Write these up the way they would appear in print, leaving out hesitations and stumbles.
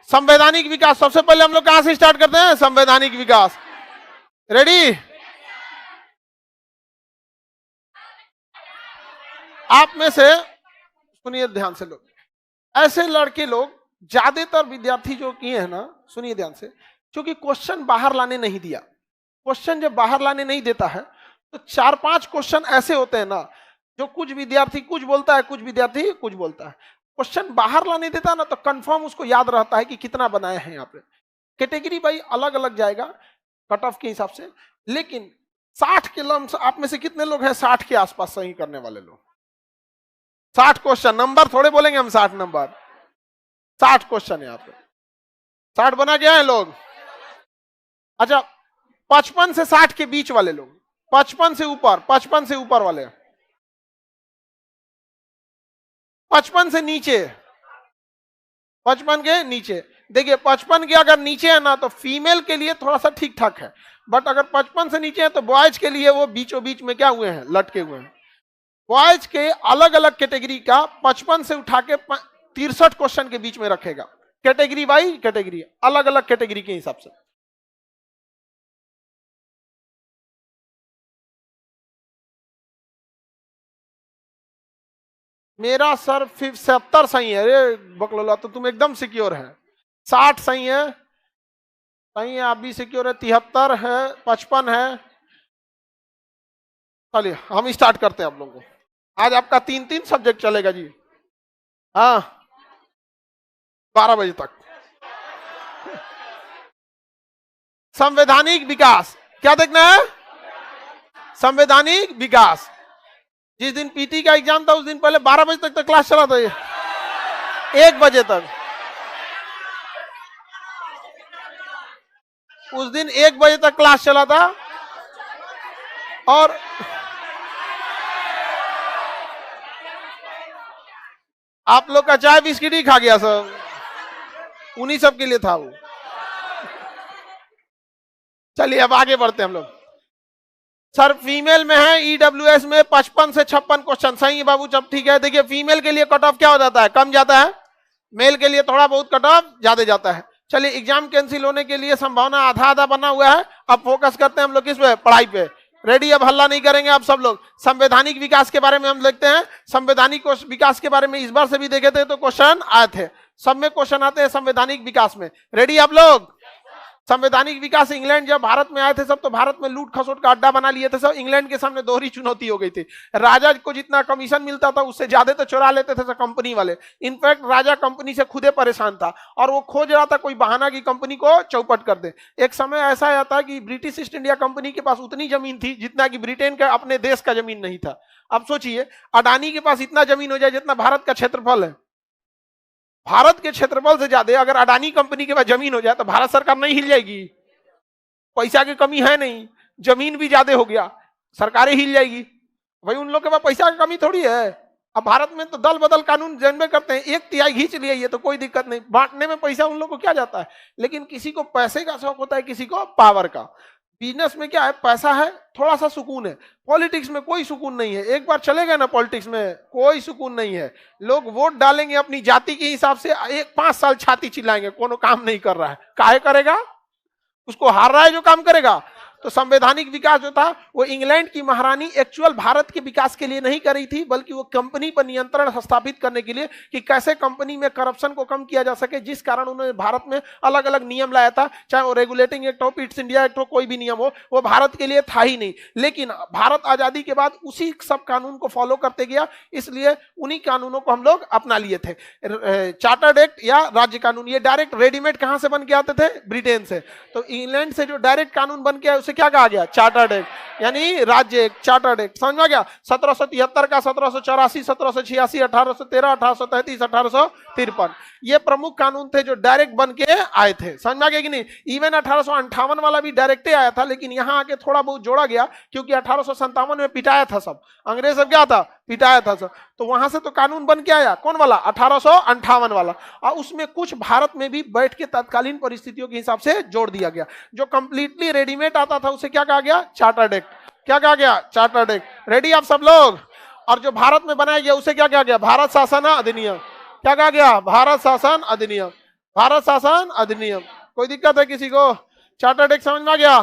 संवैधानिक विकास। सबसे पहले हम लोग कहां से स्टार्ट करते हैं? संवैधानिक विकास। रेडी? आप में से सुनिए ध्यान से लोग, ऐसे लड़के लोग ज्यादातर विद्यार्थी जो किए हैं ना, सुनिए ध्यान से, क्योंकि क्वेश्चन बाहर लाने नहीं दिया। क्वेश्चन जब बाहर लाने नहीं देता है तो 4-5 क्वेश्चन ऐसे होते हैं ना, जो कुछ विद्यार्थी कुछ बोलता है, कुछ विद्यार्थी कुछ बोलता है। क्वेश्चन बाहर लाने देता है ना तो कंफर्म उसको याद रहता है कि कितना बनाए हैं यहाँ पे। कैटेगरी भाई अलग अलग जाएगा कट ऑफ के हिसाब से, लेकिन 60 के लम्स आप में से कितने लोग हैं 60 के आसपास सही करने वाले लोग? 60 क्वेश्चन, नंबर थोड़े बोलेंगे हम, 60 नंबर, 60 क्वेश्चन यहाँ पे 60 बना गया है लोग। अच्छा 55 से 60 के बीच वाले लोग, 55 से ऊपर, 55 से ऊपर वाले, 55 से नीचे, 55 के नीचे। देखिए 55 के अगर नीचे है ना तो फीमेल के लिए थोड़ा सा ठीक ठाक है, बट अगर 55 से नीचे है तो बॉयज के लिए वो बीचों बीच में क्या हुए हैं, लटके हुए हैं। बॉयज के अलग अलग कैटेगरी का 55 से उठा के 63 क्वेश्चन के बीच में रखेगा, कैटेगरी बाई कैटेगरी, अलग अलग कैटेगरी के हिसाब से। मेरा सर 70 सही है। अरे बकलोला, तो तुम एकदम सिक्योर है। 60 सही है, सही है, आप भी सिक्योर है। 73 है, 55 है। चलिए हम स्टार्ट करते हैं आप लोगों को। आज आपका 3-3 सब्जेक्ट चलेगा जी। हाँ 12 बजे तक। संवैधानिक विकास क्या देखना है? संवैधानिक विकास। जिस दिन पीटी का एग्जाम था उस दिन पहले 12 बजे तक क्लास चला था, 1 बजे तक। उस दिन 1 बजे तक क्लास चला था और आप लोग का चाय बिस्किट ही खा गया सब, उन्हीं सब के लिए था वो। चलिए अब आगे बढ़ते हैं हम लोग। सर फीमेल में है ईडब्ल्यूएस में 55 से 56 क्वेश्चन सही है बाबू, जब ठीक है। देखिए फीमेल के लिए कट ऑफ क्या हो जाता है, कम जाता है, मेल के लिए थोड़ा बहुत कट ऑफ ज्यादा जाता है। चलिए एग्जाम कैंसिल होने के लिए संभावना आधा आधा बना हुआ है। अब फोकस करते हैं हम लोग किस पे, पढ़ाई पे। रेडी? अब हल्ला नहीं करेंगे आप सब लोग। संवैधानिक विकास के बारे में हम देखते हैं। संवैधानिक विकास के बारे में इस बार से भी देखे थे तो क्वेश्चन आए थे, सब में क्वेश्चन आते हैं संवैधानिक विकास में। रेडी आप लोग? संवैधानिक विकास, इंग्लैंड जब भारत में आए थे सब तो भारत में लूट खसोट का अड्डा बना लिए थे सब। इंग्लैंड के सामने दोहरी चुनौती हो गई थी। राजा को जितना कमीशन मिलता था उससे ज्यादा तो चुरा लेते थे सब कंपनी वाले। इनफैक्ट राजा कंपनी से खुदे परेशान था और वो खोज रहा था कोई बहाना की कंपनी को चौपट कर दे। एक समय ऐसा आया था कि ब्रिटिश ईस्ट इंडिया कंपनी के पास उतनी जमीन थी जितना कि ब्रिटेन का अपने देश का जमीन नहीं था। अब सोचिए अडानी के पास इतना जमीन हो जाए जितना भारत का क्षेत्रफल है, भारत के क्षेत्रफल से ज्यादा अगर अडानी कंपनी के पास जमीन हो जाए तो भारत सरकार नहीं हिल जाएगी? पैसा की कमी है नहीं, जमीन भी ज्यादा हो गया, सरकारें हिल जाएगी भाई। उन लोग के पास पैसा की कमी थोड़ी है। अब भारत में तो दल बदल कानून जनबे करते हैं, 1/3 खींच लिए ये तो कोई दिक्कत नहीं, बांटने में पैसा उन लोग को क्या जाता है। लेकिन किसी को पैसे का शौक होता है, किसी को पावर का। बिजनेस में क्या है, पैसा है, थोड़ा सा सुकून है। पॉलिटिक्स में कोई सुकून नहीं है। एक बार चले गए ना पॉलिटिक्स में, कोई सुकून नहीं है। लोग वोट डालेंगे अपनी जाति के हिसाब से, 5 साल छाती चिल्लाएंगे, कोनो काम नहीं कर रहा है। काहे करेगा? उसको हार रहा है जो काम करेगा। तो संवैधानिक विकास जो था वो इंग्लैंड की महारानी एक्चुअल भारत के विकास के लिए नहीं करी थी, बल्कि वो कंपनी पर नियंत्रण स्थापित करने के लिए कि कैसे कंपनी में करप्शन को कम किया जा सके, जिस कारण उन्होंने भारत में अलग अलग नियम लाया था। चाहे वो रेगुलेटिंग एक्ट हो, ईस्ट इंडिया एक्ट हो, कोई भी नियम हो, वो भारत के लिए था ही नहीं। लेकिन भारत आजादी के बाद उसी सब कानून को फॉलो करते गया, इसलिए उन्हीं कानूनों को हम लोग अपना लिए थे। चार्टर्ड एक्ट या राज्य कानून, ये डायरेक्ट रेडीमेड कहां से बन के आते थे? ब्रिटेन से। तो इंग्लैंड से जो डायरेक्ट कानून बन के आया उसे क्या कहा गया? चार्टर्ड एक्ट, यानी राज्य एक्ट, चार्टर्ड एक्ट। समझ में गया? 1773 का, 1784, 1786, 1813, 1833, 1853 ये प्रमुख कानून थे जो डायरेक्ट बन के आए थे। समझ में गया कि नहीं? इवन 1858 वाला भी डायरेक्ट आया था, लेकिन यहां आके थोड़ा बहुत जोड़ा गया क्योंकि 1857 में पिटाया था सब अंग्रेज, सब क्या था? पिटाया था सब। तो वहां से तो कानून बन के आया, कौन वाला? 1858 वाला। और उसमें कुछ भारत में भी बैठ के तत्कालीन परिस्थितियों के हिसाब से जोड़ दिया गया। जो कंप्लीटली रेडीमेड आता था उसे क्या कहा गया? Chartered act. क्या कहा गया? Chartered act. रेडी आप सब लोग? और जो भारत में बनाया गया उसे क्या कहा गया? भारत शासन अधिनियम। क्या कहा गया? भारत शासन अधिनियम। भारत शासन अधिनियम। कोई दिक्कत है किसी को? चार्टर्ड एक्ट समझ में आ गया?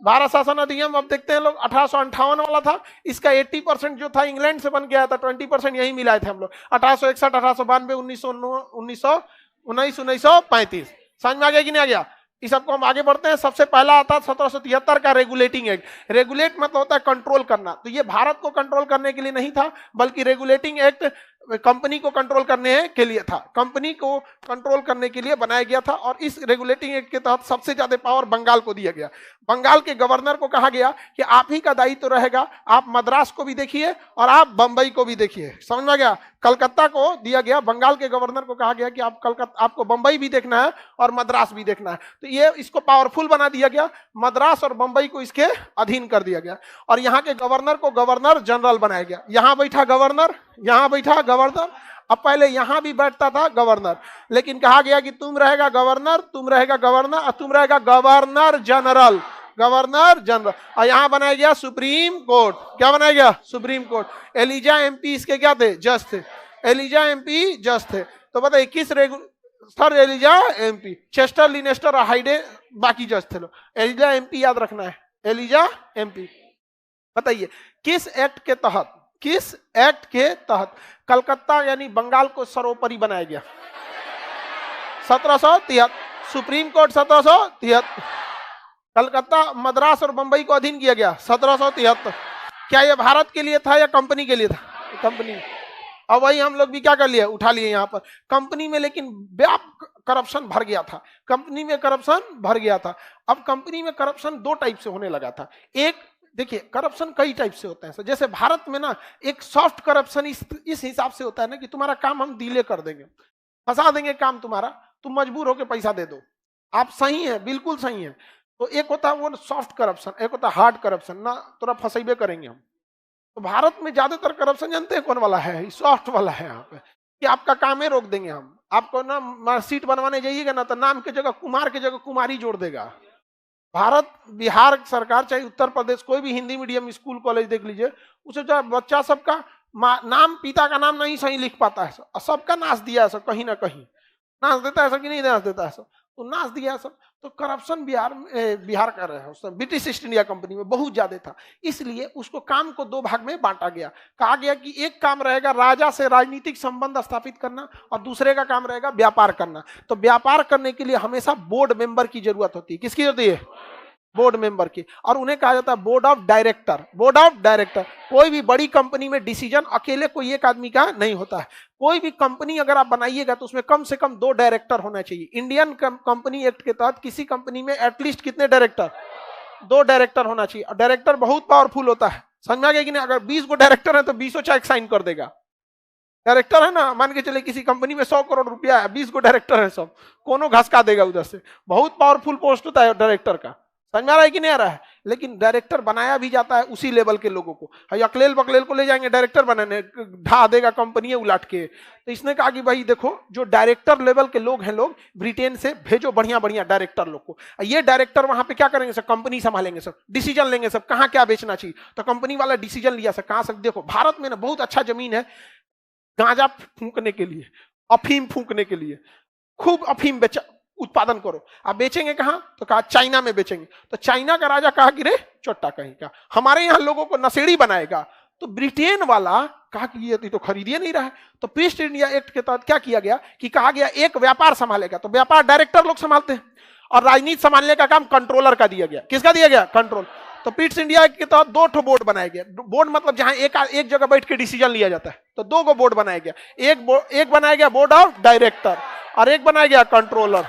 भारत शासन अधिनियम अब देखते हैं लोग, 1858 वाला था, इसका 80% जो था इंग्लैंड से बन गया था, 20% यही मिलाए थे हम लोग। 1861, 1892, 1919, 1935। समझ में आ गया कि नहीं आ गया? इस सबको हम आगे बढ़ते हैं। सबसे पहला आता है 1773 का रेगुलेटिंग एक्ट। रेगुलेट मतलब होता है कंट्रोल करना, तो ये भारत को कंट्रोल करने के लिए नहीं था, बल्कि रेगुलेटिंग एक्ट कंपनी को कंट्रोल करने के लिए था, कंपनी को कंट्रोल करने के लिए बनाया गया था। और इस रेगुलेटिंग एक्ट के तहत सबसे ज्यादा पावर बंगाल को दिया गया। बंगाल के गवर्नर को कहा गया कि आप ही का दायित्व रहेगा, आप मद्रास को भी देखिए और आप बंबई को भी देखिए। समझ में गया? कलकत्ता को दिया गया, बंगाल के गवर्नर को कहा गया कि आप कलकत्ता, आपको बंबई भी देखना है और मद्रास भी देखना है। तो ये इसको पावरफुल बना दिया गया, मद्रास और बंबई को इसके अधीन कर दिया गया। और यहाँ के गवर्नर को गवर्नर जनरल बनाया गया। यहाँ बैठा गवर्नर, यहाँ बैठा गवर्नर। अब पहले यहां भी बैठता था गवर्नर, लेकिन कहा गया कि तुम रहेगा गवर्नर, तुम रहेगा गवर्नर और तुम रहेगा गवर्नर जनरल, गवर्नर जनरल। और यहां बनाया गया सुप्रीम कोर्ट। क्या बनाया गया? Supreme court. एलिजा एमपी इसके क्या थे? जज थे। एलिजा एमपी जज थे। तो बताइए किस सर एलिजा एमपी, चेस्टर, लिनेस्टर और हाइडे बाकी जज थे लोग। एलिजा एमपी याद रखना है, एलिजा एमपी। बताइए किस एक्ट के तहत, किस एक्ट के तहत कलकत्ता यानी बंगाल को सर्वोपरि बनाया गया? 1773। Supreme court 1773। कलकत्ता, मद्रास और बंबई को अधीन किया गया 1773। क्या यह भारत के लिए था या कंपनी के लिए था? कंपनी। अब वही हम लोग भी क्या कर लिए, उठा लिए यहाँ पर कंपनी में। लेकिन व्यापक करप्शन भर गया था, कंपनी में करप्शन भर गया था। अब कंपनी में करप्शन दो टाइप से होने लगा था। एक, देखिए करप्शन कई टाइप से होता है। जैसे भारत में ना एक सॉफ्ट करप्शन इस हिसाब से होता है ना कि तुम्हारा काम हम डिले कर देंगे, फंसा देंगे काम तुम्हारा, तुम मजबूर होकर पैसा दे दो, आप सही है, बिल्कुल सही है। तो एक होता है वो सॉफ्ट करप्शन, एक होता है हार्ड करप्शन, ना थोड़ा फंसेबे करेंगे हम। तो भारत में ज्यादातर करप्शन जानते हैं कौन वाला है? सॉफ्ट वाला है यहाँ पे, कि आपका काम ही रोक देंगे हम। आपको ना मार्कशीट बनवाने जाइएगा ना तो नाम की जगह कुमार की जगह कुमारी जोड़ देगा। भारत, बिहार सरकार चाहे उत्तर प्रदेश, कोई भी हिंदी मीडियम स्कूल कॉलेज देख लीजिए, उसे जो बच्चा सबका नाम, पिता का नाम नहीं सही लिख पाता है, सबका नाश दिया है सब, कहीं ना कहीं नाश देता है सब कि नहीं नाश देता है सब, तो नाश दिया है सब। तो करप्शन बिहार कर रहे हैं, ब्रिटिश ईस्ट इंडिया कंपनी में बहुत ज्यादा था। इसलिए उसको काम को दो भाग में बांटा गया। कहा गया कि एक काम रहेगा राजा से राजनीतिक संबंध स्थापित करना और दूसरे का काम रहेगा व्यापार करना। तो व्यापार करने के लिए हमेशा बोर्ड मेंबर की जरूरत होती है। किसकी होती है? बोर्ड मेंबर की। और उन्हें कहा जाता है board of director. Board of director. कोई भी बड़ी कंपनी में डिसीजन अकेले कोई एक आदमी का नहीं होता है। कोई भी कंपनी अगर आप बनाइएगा तो उसमें कम से कम 2 डायरेक्टर होना चाहिए। इंडियन कंपनी एक्ट के तहत किसी कंपनी में एटलीस्ट कितने डायरेक्टर? 2 डायरेक्टर होना चाहिए। और डायरेक्टर बहुत पावरफुल होता है, समझ में आ गया कि नहीं? अगर 20 को डायरेक्टर है तो 20 चेक साइन कर देगा। डायरेक्टर है ना, मान के चले किसी कंपनी में 100 करोड़ रुपया है, 20 को डायरेक्टर है, सब कोनो घसका देगा उधर से। बहुत पावरफुल पोस्ट होता है डायरेक्टर का, समझ में आ रहा है कि नहीं आ रहा है? लेकिन डायरेक्टर बनाया भी जाता है उसी लेवल के लोगों को। अकलेल बकलेल को ले जाएंगे डायरेक्टर बनाने, ढा देगा कंपनी उलाट के। तो इसने कहा कि भाई देखो जो डायरेक्टर लेवल के लोग हैं, लोग ब्रिटेन से भेजो बढ़िया बढ़िया डायरेक्टर लोग को। ये डायरेक्टर वहां पे क्या करेंगे सर? कंपनी संभालेंगे सब, डिसीजन लेंगे सब, कहाँ क्या बेचना चाहिए। तो कंपनी वाला डिसीजन लिया सर, कहाँ से? देखो भारत में ना बहुत अच्छा जमीन है गांजा फूंकने के लिए, अफीम फूंकने के लिए, खूब अफीम बेचा उत्पादन करो। आप बेचेंगे कहां? तो कहा चाइना में बेचेंगे। तो चाइना का राजा कहा कि रे चोट्टा कहीं का, हमारे यहां लोगों को नशेड़ी बनाएगा। तो ब्रिटेन वाला कहा कि ये तो खरीदिए नहीं रहा है। तो ईस्ट इंडिया एक्ट के तहत क्या किया गया कि कहा गया एक व्यापार संभालेगा। तो व्यापार डायरेक्टर लोग संभालते हैं और राजनीति संभालने का काम कंट्रोलर का दिया गया। किसका दिया गया? कंट्रोल। तो ईस्ट इंडिया एक्ट के तहत 2 बोर्ड बनाए गए। बोर्ड मतलब जहां एक जगह बैठ के डिसीजन लिया जाता है। तो 2 बोर्ड बनाया गया। एक बनाया गया बोर्ड ऑफ डायरेक्टर और एक बनाया गया कंट्रोलर।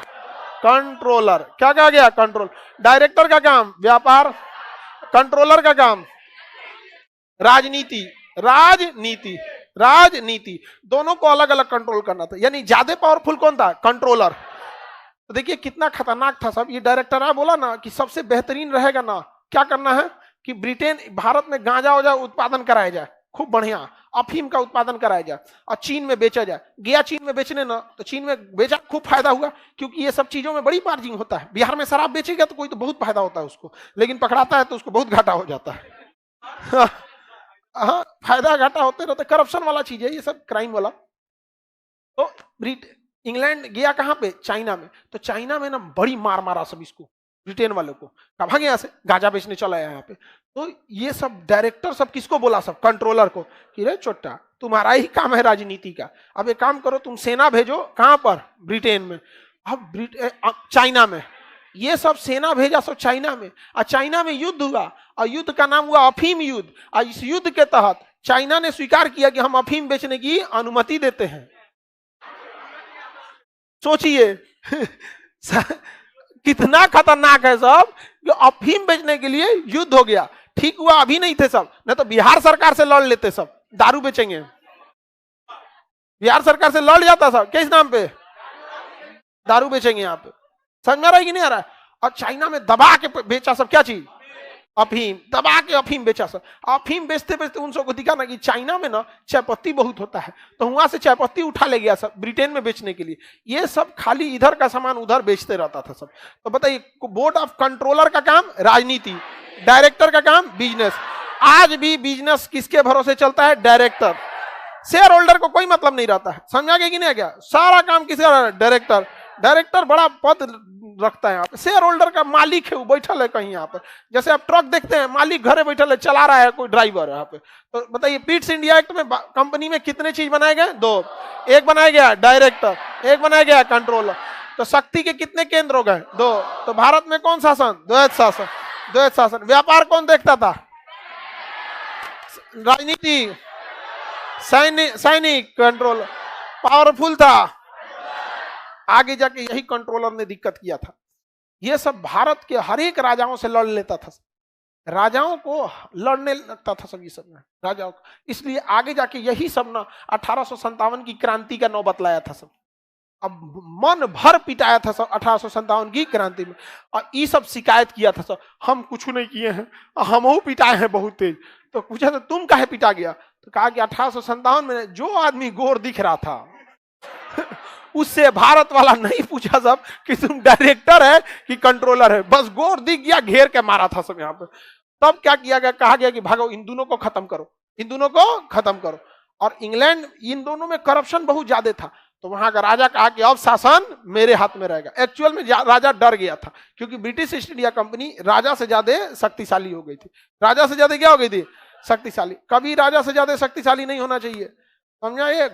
कंट्रोलर क्या कहा गया? कंट्रोल। डायरेक्टर का काम व्यापार, कंट्रोलर का काम राजनीति। राजनीति राजनीति दोनों को अलग अलग कंट्रोल करना था। यानी ज्यादा पावरफुल कौन था? कंट्रोलर। तो देखिए कितना खतरनाक था सब। ये डायरेक्टर है बोला ना कि सबसे बेहतरीन रहेगा ना, क्या करना है कि ब्रिटेन, भारत में गांजा उत्पादन कराया जाए, खूब बढ़िया अफीम का उत्पादन कराया जाए और चीन में बेचा जाए। गया चीन में बेचने ना, तो चीन में बेचा, खूब फायदा हुआ, क्योंकि ये सब चीजों में बड़ी मार्जिन होता है। बिहार में शराब बेचेगा तो कोई तो बहुत फायदा होता है उसको, लेकिन पकड़ाता है तो उसको बहुत घाटा हो जाता है। हाँ, फायदा घाटा होते रहते। करप्शन वाला चीज है ये सब, क्राइम वाला। तो इंग्लैंड गया कहां पे? चाइना में। तो चाइना में ना बड़ी मार मारा सब इसको, ब्रिटेन वालों को, कहा भागे यहाँ से, गांजा बेचने चला यहाँ पे। तो ये सब डायरेक्टर सब किसको बोला? सब कंट्रोलर को कि रे चोट्टा तुम्हारा ही काम है राजनीति का, अब एक काम करो तुम सेना भेजो, कहां पर? ब्रिटेन में। अब चाइना में ये सब सेना भेजा सब चाइना में, और चाइना में युद्ध हुआ, और युद्ध का नाम हुआ अफीम युद्ध। और इस युद्ध के तहत चाइना ने स्वीकार किया कि हम अफीम बेचने की अनुमति देते हैं। सोचिए कितना खतरनाक है सब, कि अफीम बेचने के लिए युद्ध हो गया। ठीक हुआ अभी नहीं थे सब, नहीं तो बिहार सरकार से लड़ लेते सब, दारू बेचेंगे, बिहार सरकार से लड़ जाता सब, किस नाम पे? दारू बेचेंगे यहाँ पे। समझ में आ रहा है कि नहीं आ रहा है? और चाइना में दबा के बेचा सब, क्या चीज? अफीम, दबा के अफीम बेचा सब। अफीम बेचते बेचते उन सबको दिखा ना कि चाइना में ना चायपत्ती बहुत होता है, तो वहां से चायपत्ती उठा ले गया सब ब्रिटेन में बेचने के लिए। ये सब खाली इधर का सामान उधर बेचते रहता था सब। तो बताइए, बोर्ड ऑफ कंट्रोलर का काम राजनीति, डायरेक्टर का काम बिजनेस। आज भी बिजनेस किसके भरोसे चलता है? डायरेक्टर। शेयर होल्डर को कोई मतलब नहीं रहता है। समझा गया कि नहीं? क्या सारा काम किसका? डायरेक्टर। डायरेक्टर बड़ा पद रखता है यहाँ पे, शेयर होल्डर का मालिक है, वो बैठल है कहीं यहाँ पर। जैसे आप ट्रक देखते हैं, मालिक घरे बैठल है, चला रहा है कोई ड्राइवर यहाँ पे। तो बताइए, पिट्स इंडिया एक्ट में कंपनी में कितने चीज बनाए गए? 2। एक बनाया गया डायरेक्टर, एक बनाया गया कंट्रोलर। तो शक्ति के कितने केंद्र हो गए? 2। तो भारत में कौन शासन? द्वैत शासन। द्वैत शासन। व्यापार कौन देखता था? राजनीति, सैनिक, कंट्रोलर। पावरफुल था, आगे जाके यही कंट्रोलर ने दिक्कत किया था। ये सब भारत के हर एक राजाओं से लड़ लेता था, राजाओं को लड़ने लगता था सब, ये सब ना राजाओं को। इसलिए आगे जाके यही सब ना 1857 की क्रांति का नौ बतलाया था सब। अब मन भर पिटाया था सब 1857 की क्रांति में, और ये सब शिकायत किया था सब, हम कुछ नहीं किए हैं, हम पिटाए हैं बहुत तेज। तो पूछा तो तुम काहे पिटा गया? तो कहा कि 1857 में जो आदमी गोर दिख रहा था उससे भारत वाला नहीं पूछा सब कि तुम डायरेक्टर है कि कंट्रोलर है, बस गोर दिख गया, घेर के मारा था सब यहाँ पे। तब क्या किया गया? कहा गया कि भागो, इन दोनों को खत्म करो, इन दोनों को खत्म करो। और इंग्लैंड, इन दोनों में करप्शन बहुत ज्यादा था, तो वहां का राजा कहा कि अब शासन मेरे हाथ में रहेगा। एक्चुअल में राजा डर गया था, क्योंकि ब्रिटिश ईस्ट इंडिया कंपनी राजा से ज्यादा शक्तिशाली हो गई थी। राजा से ज्यादा क्या हो गई थी? शक्तिशाली। कभी राजा से ज्यादा शक्तिशाली नहीं होना चाहिए, समझा? ये